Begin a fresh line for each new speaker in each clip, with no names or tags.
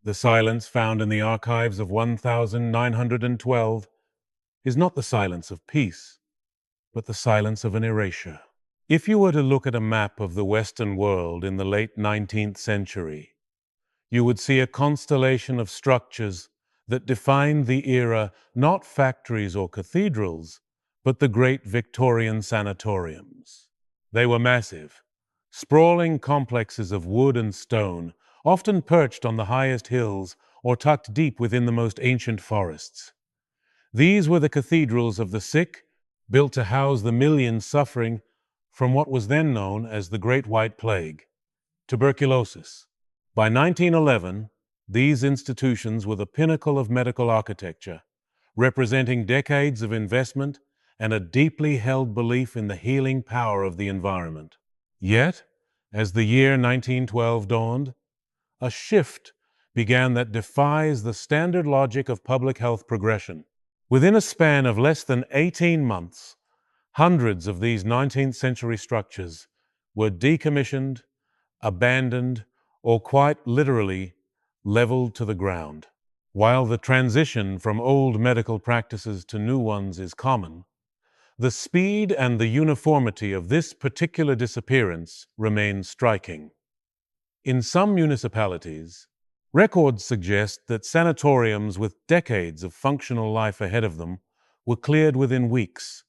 The silence found in the archives of 1912 is not the silence of peace, but the silence of an erasure. If you were to look at a map of the Western world in the late 19th century, you would see a constellation of structures that defined the era, not factories or cathedrals, but the great Victorian sanatoriums. They were massive, sprawling complexes of wood and stone, often perched on the highest hills or tucked deep within the most ancient forests. These were the cathedrals of the sick, built to house the millions suffering from what was then known as the Great White Plague, tuberculosis. By 1911, these institutions were the pinnacle of medical architecture, representing decades of investment and a deeply held belief in the healing power of the environment. Yet, as the year 1912 dawned, a shift began that defies the standard logic of public health progression. Within a span of less than 18 months, hundreds of these 19th century structures were decommissioned, abandoned, or quite literally leveled to the ground. While the transition from old medical practices to new ones is common, the speed and the uniformity of this particular disappearance remain striking. In some municipalities, records suggest that sanatoriums with decades of functional life ahead of them were cleared within weeks,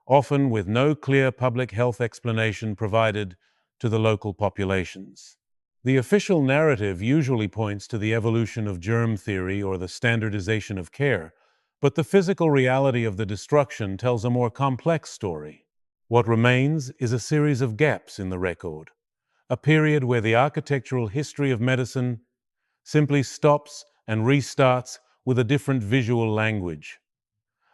often with no clear public health explanation provided to the local populations. The official narrative usually points to the evolution of germ theory or the standardization of care, but the physical reality of the destruction tells a more complex story. What remains is a series of gaps in the record, a period where the architectural history of medicine simply stops and restarts with a different visual language.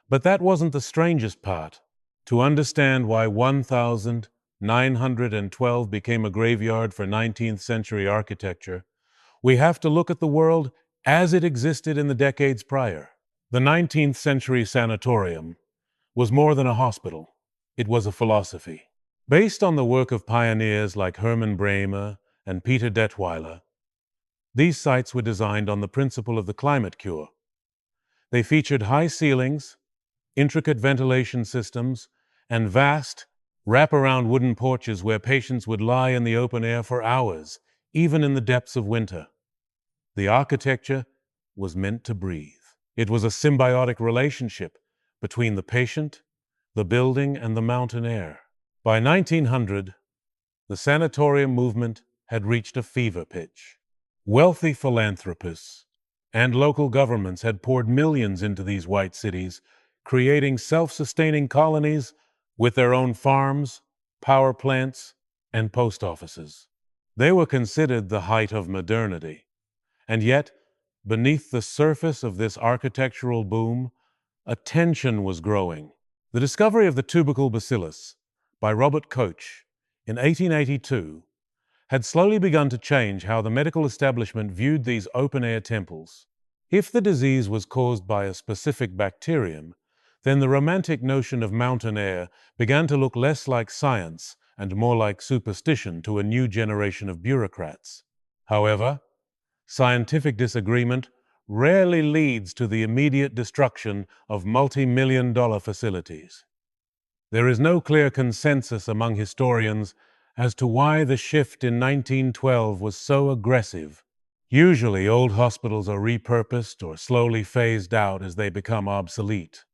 But that wasn't the strangest part. To understand why 1912 became a graveyard for 19th century architecture, we have to look at the world as it existed in the decades prior. The 19th century sanatorium was more than a hospital. It was a philosophy. Based on the work of pioneers like Hermann Bremer and Peter Detweiler, these sites were designed on the principle of the climate cure. They featured high ceilings, intricate ventilation systems, and vast, wrap-around wooden porches where patients would lie in the open air for hours, even in the depths of winter. The architecture was meant to breathe. It was a symbiotic relationship between the patient, the building, and the mountain air. By 1900, the sanatorium movement had reached a fever pitch. Wealthy philanthropists and local governments had poured millions into these white cities, creating self-sustaining colonies with their own farms, power plants, and post offices. They were considered the height of modernity. And yet, beneath the surface of this architectural boom, a tension was growing. The discovery of the tubercle bacillus by Robert Koch in 1882 had slowly begun to change how the medical establishment viewed these open-air temples. If the disease was caused by a specific bacterium, then the romantic notion of mountain air began to look less like science and more like superstition to a new generation of bureaucrats. However, scientific disagreement rarely leads to the immediate destruction of multi-million-dollar facilities. There is no clear consensus among historians as to why the shift in 1912 was so aggressive. Usually, old hospitals are repurposed or slowly phased out as they become obsolete.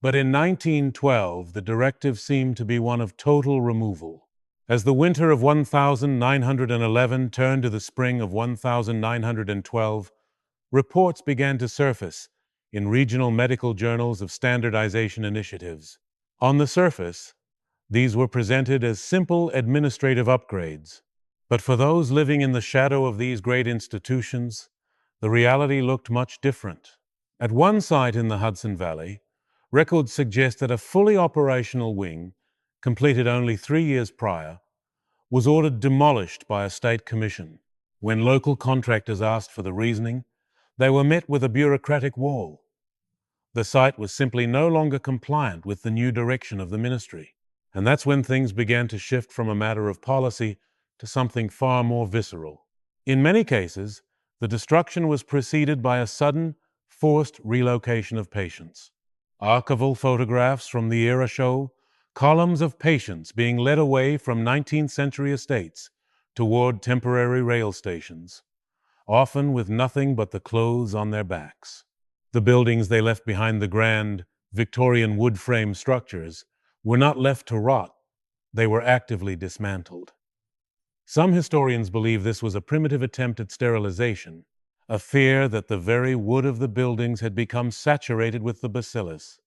But in 1912, the directive seemed to be one of total removal. As the winter of 1911 turned to the spring of 1912, reports began to surface in regional medical journals of standardization initiatives. On the surface, these were presented as simple administrative upgrades. But for those living in the shadow of these great institutions, the reality looked much different. At one site in the Hudson Valley, records suggest that a fully operational wing, completed only 3 years prior, was ordered demolished by a state commission. When local contractors asked for the reasoning, they were met with a bureaucratic wall. The site was simply no longer compliant with the new direction of the ministry. And that's when things began to shift from a matter of policy to something far more visceral. In many cases, The destruction was preceded by a sudden, forced relocation of patients. Archival photographs from the era show columns of patients being led away from 19th century estates toward temporary rail stations, often with nothing but the clothes on their backs. The buildings they left behind, the grand Victorian wood frame structures, were not left to rot, they were actively dismantled. Some historians believe this was a primitive attempt at sterilization, a fear that the very wood of the buildings had become saturated with the bacillus.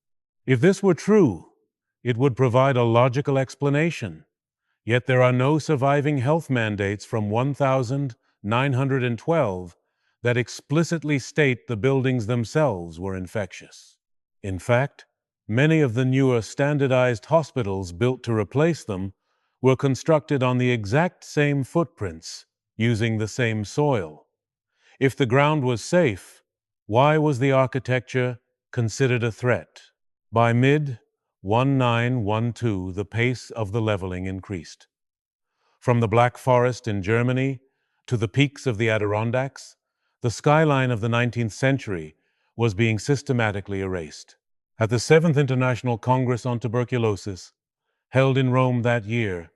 If this were true, it would provide a logical explanation. Yet there are no surviving health mandates from 1912 that explicitly state the buildings themselves were infectious. In fact, many of the newer standardized hospitals built to replace them were constructed on the exact same footprints, using the same soil. If the ground was safe, why was the architecture considered a threat? By mid-1912, the pace of the leveling increased. From the Black Forest in Germany to the peaks of the Adirondacks, the skyline of the 19th century was being systematically erased. At the 7th International Congress on Tuberculosis, held in Rome that year,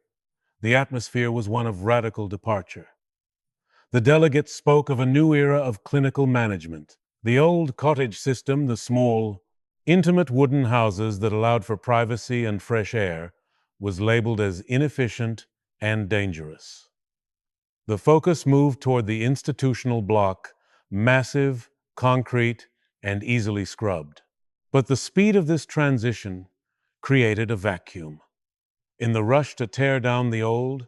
the atmosphere was one of radical departure. The delegates spoke of a new era of clinical management. The old cottage system, the small, intimate wooden houses that allowed for privacy and fresh air, was labeled as inefficient and dangerous. The focus moved toward the institutional block, massive, concrete, and easily scrubbed. But the speed of this transition created a vacuum. In the rush to tear down the old,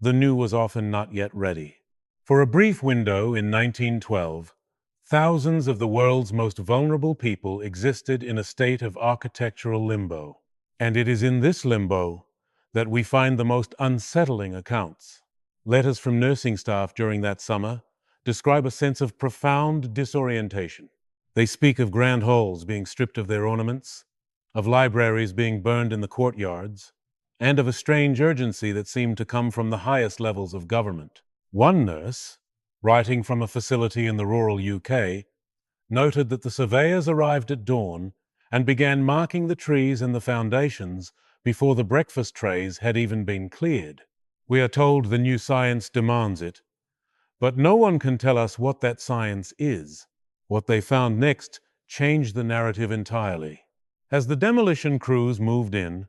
the new was often not yet ready. For a brief window in 1912, thousands of the world's most vulnerable people existed in a state of architectural limbo. And it is in this limbo that we find the most unsettling accounts. Letters from nursing staff during that summer describe a sense of profound disorientation. They speak of grand halls being stripped of their ornaments, of libraries being burned in the courtyards, and of a strange urgency that seemed to come from the highest levels of government. One nurse, writing from a facility in the rural UK, noted that the surveyors arrived at dawn and began marking the trees and the foundations before the breakfast trays had even been cleared. We are told the new science demands it, but no one can tell us what that science is. What they found next changed the narrative entirely. As the demolition crews moved in,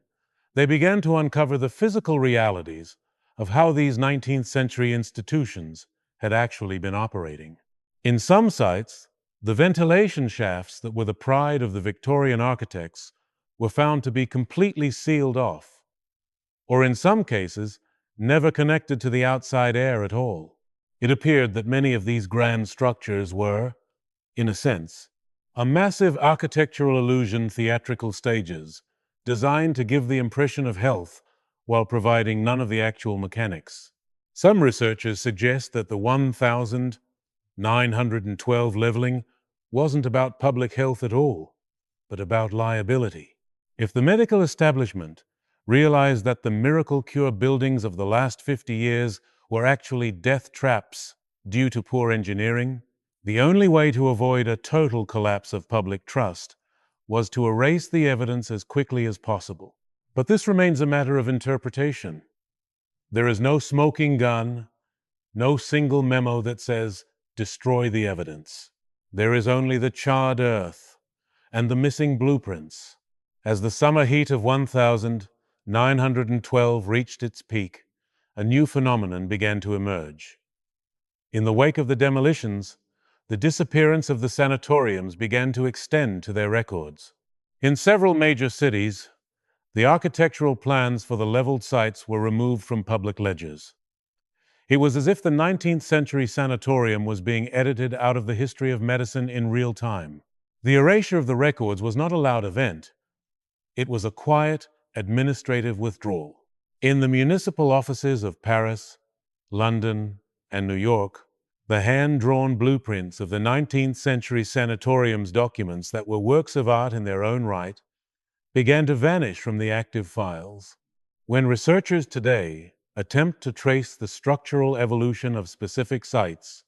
they began to uncover the physical realities of how these 19th century institutions had actually been operating. In some sites, the ventilation shafts that were the pride of the Victorian architects were found to be completely sealed off, or in some cases, never connected to the outside air at all. It appeared that many of these grand structures were, in a sense, a massive architectural illusion theatrical stages designed to give the impression of health while providing none of the actual mechanics. Some researchers suggest that the 1912 leveling wasn't about public health at all, but about liability. If the medical establishment realized that the miracle cure buildings of the last 50 years were actually death traps due to poor engineering, the only way to avoid a total collapse of public trust was to erase the evidence as quickly as possible. But this remains a matter of interpretation. There is no smoking gun, no single memo that says, destroy the evidence. There is only the charred earth and the missing blueprints. As the summer heat of 1912 reached its peak, a new phenomenon began to emerge. In the wake of the demolitions, the disappearance of the sanatoriums began to extend to their records. In several major cities, the architectural plans for the leveled sites were removed from public ledgers. It was as if the 19th century sanatorium was being edited out of the history of medicine in real time. The erasure of the records was not a loud event. It was a quiet, administrative withdrawal. In the municipal offices of Paris, London, and New York, the hand-drawn blueprints of the 19th century sanatoriums, documents that were works of art in their own right, began to vanish from the active files. When researchers today attempt to trace the structural evolution of specific sites,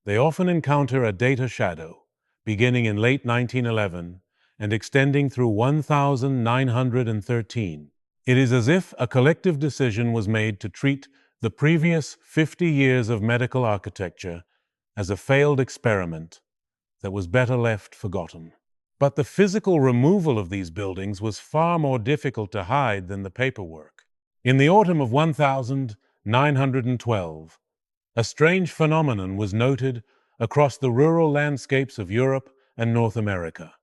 they often encounter a data shadow, beginning in late 1911 and extending through 1913. It is as if a collective decision was made to treat the previous 50 years of medical architecture as a failed experiment that was better left forgotten. But the physical removal of these buildings was far more difficult to hide than the paperwork. In the autumn of 1912, a strange phenomenon was noted across the rural landscapes of Europe and North America: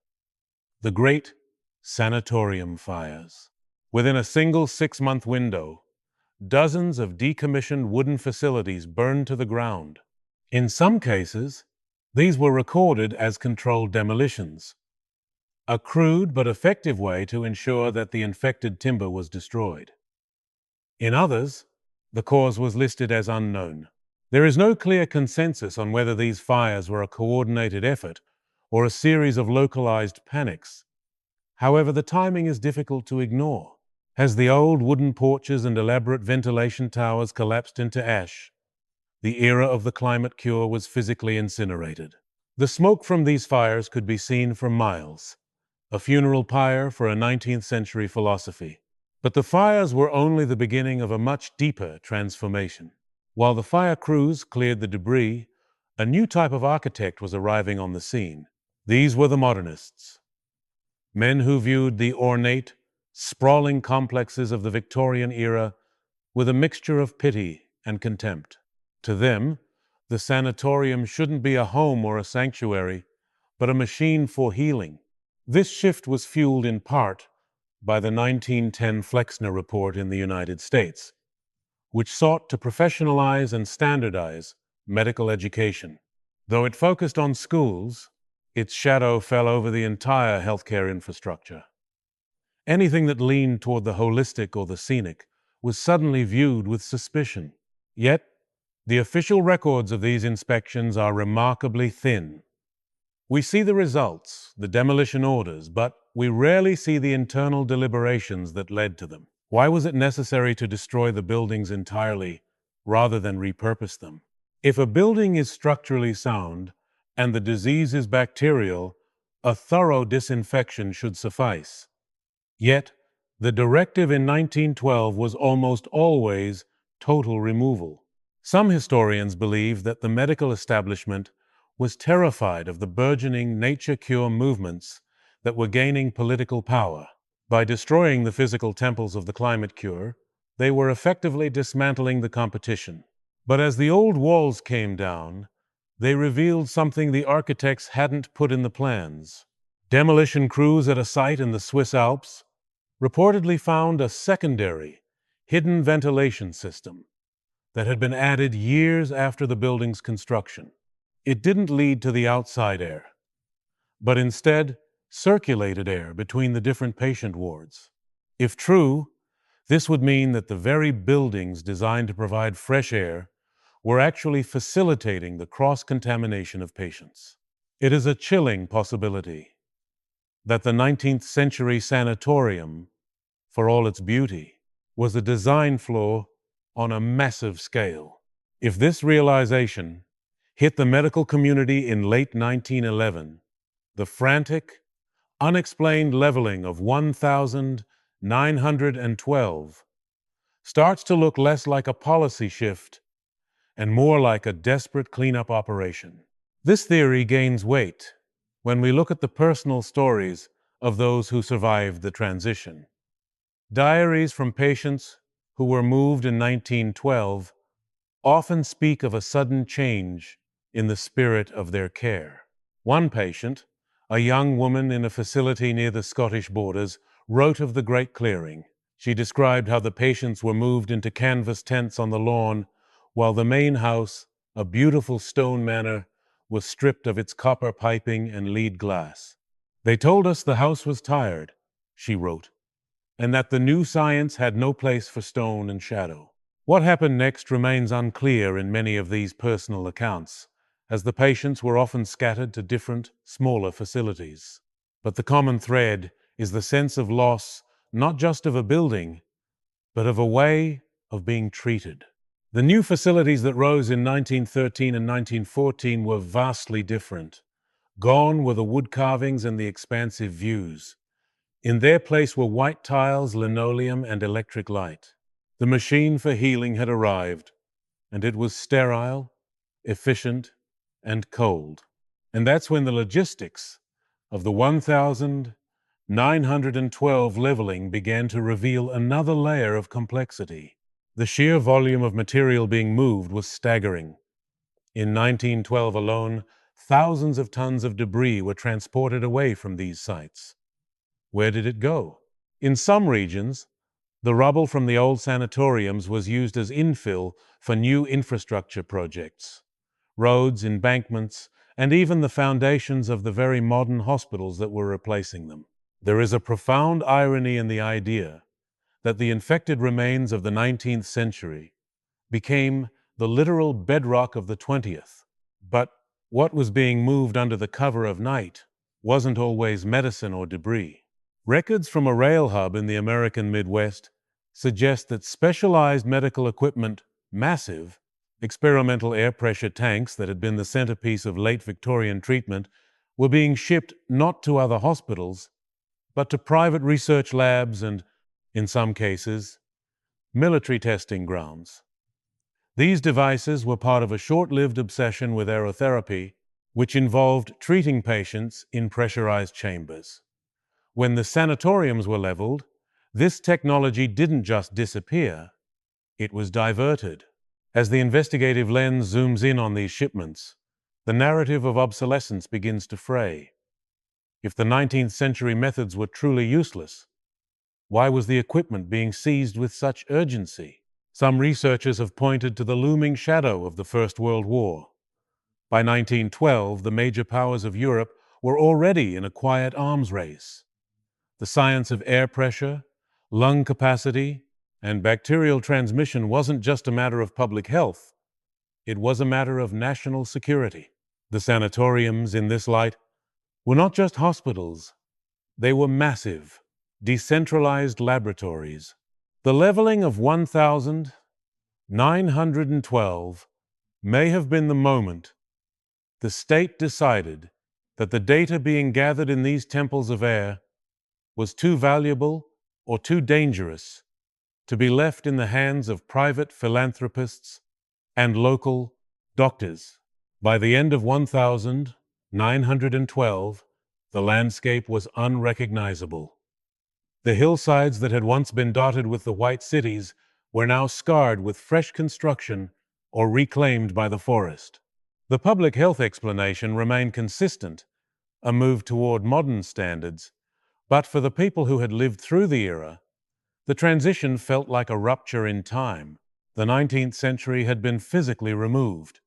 the Great Sanatorium Fires. Within a single 6-month window, dozens of decommissioned wooden facilities burned to the ground. In some cases, these were recorded as controlled demolitions, a crude but effective way to ensure that the infected timber was destroyed. In others, the cause was listed as unknown. There is no clear consensus on whether these fires were a coordinated effort or a series of localized panics. However, the timing is difficult to ignore. As the old wooden porches and elaborate ventilation towers collapsed into ash, the era of the climate cure was physically incinerated. The smoke from these fires could be seen for miles, a funeral pyre for a 19th century philosophy. But the fires were only the beginning of a much deeper transformation. While the fire crews cleared the debris, a new type of architect was arriving on the scene. These were the modernists, men who viewed the ornate, sprawling complexes of the Victorian era with a mixture of pity and contempt. To them, the sanatorium shouldn't be a home or a sanctuary, but a machine for healing. This shift was fueled in part by the 1910 Flexner Report in the United States, which sought to professionalize and standardize medical education. Though it focused on schools, its shadow fell over the entire healthcare infrastructure. Anything that leaned toward the holistic or the scenic was suddenly viewed with suspicion. Yet, the official records of these inspections are remarkably thin. We see the results, the demolition orders, but we rarely see the internal deliberations that led to them. Why was it necessary to destroy the buildings entirely rather than repurpose them? If a building is structurally sound and the disease is bacterial, a thorough disinfection should suffice. Yet, the directive in 1912 was almost always total removal. Some historians believe that the medical establishment was terrified of the burgeoning nature cure movements that were gaining political power. By destroying the physical temples of the climate cure, they were effectively dismantling the competition. But as the old walls came down, they revealed something the architects hadn't put in the plans. Demolition crews at a site in the Swiss Alps reportedly found a secondary, hidden ventilation system that had been added years after the building's construction. It didn't lead to the outside air, but instead circulated air between the different patient wards. If true, this would mean that the very buildings designed to provide fresh air were actually facilitating the cross-contamination of patients. It is a chilling possibility that the 19th century sanatorium, for all its beauty, was a design flaw on a massive scale. If this realization hit the medical community in late 1911, the frantic, unexplained leveling of 1912 starts to look less like a policy shift and more like a desperate cleanup operation. This theory gains weight when we look at the personal stories of those who survived the transition. Diaries from patients who were moved in 1912 often speak of a sudden change in the spirit of their care. One patient, a young woman in a facility near the Scottish borders, wrote of the Great Clearing. She described how the patients were moved into canvas tents on the lawn, while the main house, a beautiful stone manor, was stripped of its copper piping and lead glass. "They told us the house was tired," she wrote, "and that the new science had no place for stone and shadow." What happened next remains unclear in many of these personal accounts, as the patients were often scattered to different, smaller facilities. But the common thread is the sense of loss, not just of a building, but of a way of being treated. The new facilities that rose in 1913 and 1914 were vastly different. Gone were the wood carvings and the expansive views. In their place were white tiles, linoleum, and electric light. The machine for healing had arrived, and it was sterile, efficient, and cold. And that's when the logistics of the 1912 leveling began to reveal another layer of complexity. The sheer volume of material being moved was staggering. In 1912 alone, thousands of tons of debris were transported away from these sites. Where did it go? In some regions, the rubble from the old sanatoriums was used as infill for new infrastructure projects. Roads, embankments, and even the foundations of the very modern hospitals that were replacing them. There is a profound irony in the idea that the infected remains of the 19th century became the literal bedrock of the 20th. But what was being moved under the cover of night wasn't always medicine or debris. Records from a rail hub in the American Midwest suggest that specialized medical equipment, massive experimental air pressure tanks that had been the centerpiece of late Victorian treatment, were being shipped not to other hospitals, but to private research labs and, in some cases, military testing grounds. These devices were part of a short-lived obsession with aerotherapy, which involved treating patients in pressurized chambers. When the sanatoriums were leveled, this technology didn't just disappear, it was diverted. As the investigative lens zooms in on these shipments, the narrative of obsolescence begins to fray. If the 19th century methods were truly useless, why was the equipment being seized with such urgency? Some researchers have pointed to the looming shadow of the First World War. By 1912, the major powers of Europe were already in a quiet arms race. The science of air pressure, lung capacity, and bacterial transmission wasn't just a matter of public health, it was a matter of national security. The sanatoriums, in this light, were not just hospitals, they were massive, decentralized laboratories. The leveling of 1912 may have been the moment the state decided that the data being gathered in these temples of air was too valuable or too dangerous to be left in the hands of private philanthropists and local doctors. By the end of 1912, the landscape was unrecognizable. The hillsides that had once been dotted with the white cities were now scarred with fresh construction or reclaimed by the forest. The public health explanation remained consistent, a move toward modern standards, but for the people who had lived through the era, the transition felt like a rupture in time. The 19th century had been physically removed,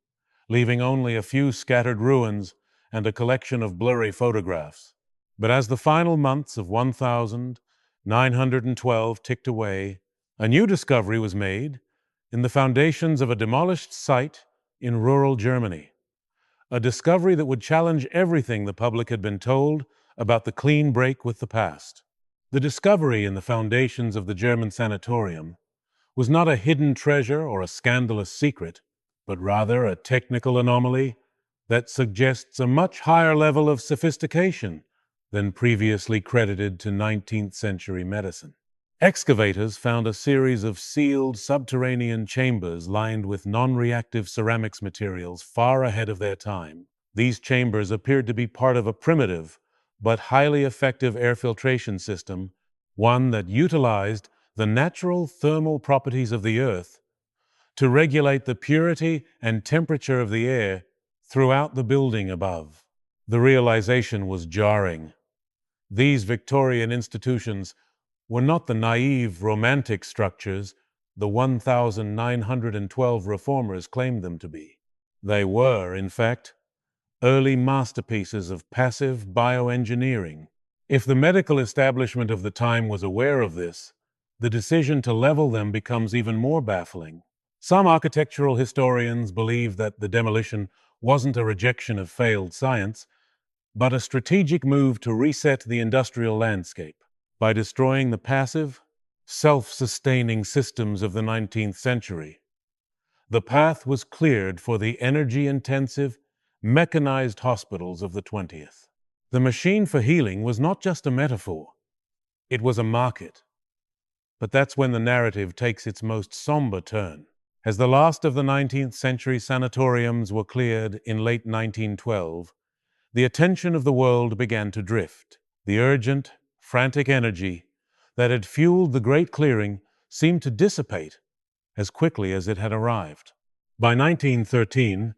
leaving only a few scattered ruins and a collection of blurry photographs. But as the final months of 1912 ticked away, a new discovery was made in the foundations of a demolished site in rural Germany. A discovery that would challenge everything the public had been told about the clean break with the past. The discovery in the foundations of the German sanatorium was not a hidden treasure or a scandalous secret, but rather a technical anomaly that suggests a much higher level of sophistication than previously credited to 19th century medicine. Excavators found a series of sealed subterranean chambers lined with non-reactive ceramics materials far ahead of their time. These chambers appeared to be part of a primitive but highly effective air filtration system, one that utilized the natural thermal properties of the Earth to regulate the purity and temperature of the air throughout the building above. The realization was jarring. These Victorian institutions were not the naive, romantic structures the 1912 reformers claimed them to be. They were, in fact, early masterpieces of passive bioengineering. If the medical establishment of the time was aware of this, the decision to level them becomes even more baffling. Some architectural historians believe that the demolition wasn't a rejection of failed science, but a strategic move to reset the industrial landscape. By destroying the passive, self-sustaining systems of the 19th century, The path was cleared for the energy-intensive, mechanized hospitals of the 20th. The machine for healing was not just a metaphor, it was a market. But that's when the narrative takes its most somber turn. As the last of the 19th century sanatoriums were cleared in late 1912, the attention of the world began to drift. The urgent, frantic energy that had fueled the Great Clearing seemed to dissipate as quickly as it had arrived. By 1913,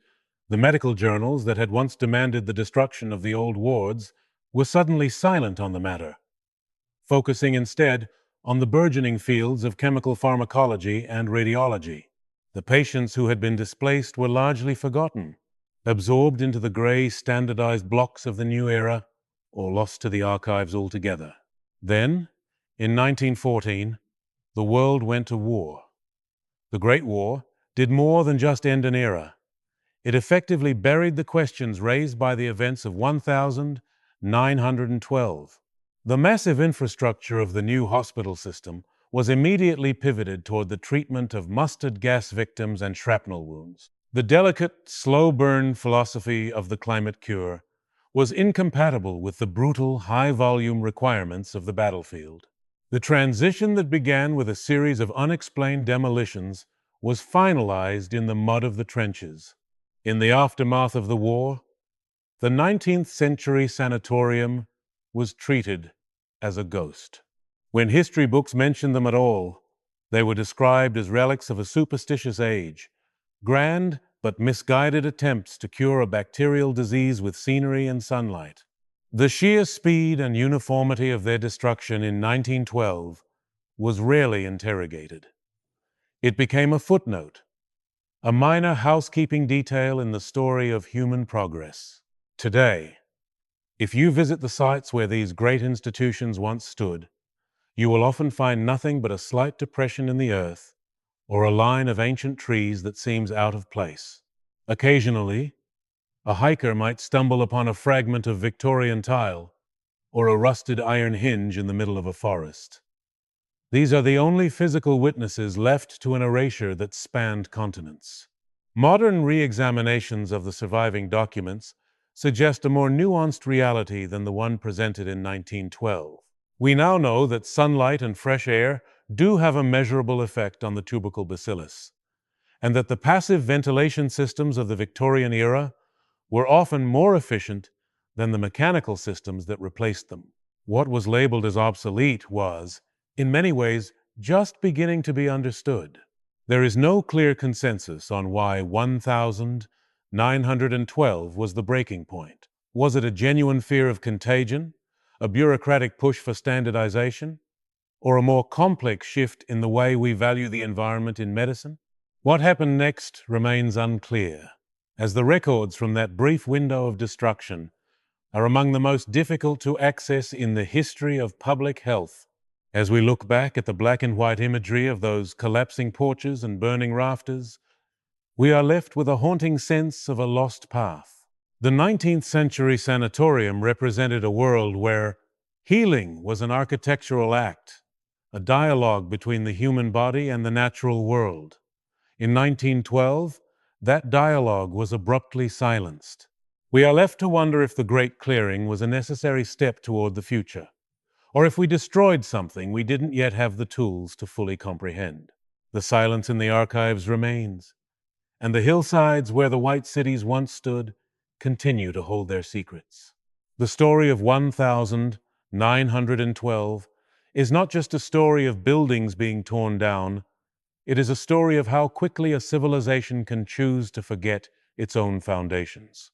the medical journals that had once demanded the destruction of the old wards were suddenly silent on the matter, focusing instead on the burgeoning fields of chemical pharmacology and radiology. The patients who had been displaced were largely forgotten, absorbed into the gray, standardized blocks of the new era, or lost to the archives altogether. Then, in 1914, the world went to war. The Great War did more than just end an era. It effectively buried the questions raised by the events of 1912. The massive infrastructure of the new hospital system was immediately pivoted toward the treatment of mustard gas victims and shrapnel wounds. The delicate, slow-burn philosophy of the climate cure was incompatible with the brutal, high-volume requirements of the battlefield. The transition that began with a series of unexplained demolitions was finalized in the mud of the trenches. In the aftermath of the war, the 19th century sanatorium was treated as a ghost. When history books mentioned them at all, they were described as relics of a superstitious age, grand but misguided attempts to cure a bacterial disease with scenery and sunlight. The sheer speed and uniformity of their destruction in 1912 was rarely interrogated. It became a footnote, a minor housekeeping detail in the story of human progress. Today, if you visit the sites where these great institutions once stood, you will often find nothing but a slight depression in the earth or a line of ancient trees that seems out of place. Occasionally, a hiker might stumble upon a fragment of Victorian tile or a rusted iron hinge in the middle of a forest. These are the only physical witnesses left to an erasure that spanned continents. Modern re-examinations of the surviving documents suggest a more nuanced reality than the one presented in 1912. We now know that sunlight and fresh air do have a measurable effect on the tubercle bacillus, and that the passive ventilation systems of the Victorian era were often more efficient than the mechanical systems that replaced them. What was labeled as obsolete was, in many ways, just beginning to be understood. There is no clear consensus on why 1912 was the breaking point. Was it a genuine fear of contagion, a bureaucratic push for standardization, or a more complex shift in the way we value the environment in medicine? What happened next remains unclear, as the records from that brief window of destruction are among the most difficult to access in the history of public health. As we look back at the black and white imagery of those collapsing porches and burning rafters, we are left with a haunting sense of a lost path. The 19th century sanatorium represented a world where healing was an architectural act, a dialogue between the human body and the natural world. In 1912, that dialogue was abruptly silenced. We are left to wonder if the Great Clearing was a necessary step toward the future, or if we destroyed something we didn't yet have the tools to fully comprehend. The silence in the archives remains, and the hillsides where the white cities once stood continue to hold their secrets. The story of 1912 is not just a story of buildings being torn down, it is a story of how quickly a civilization can choose to forget its own foundations.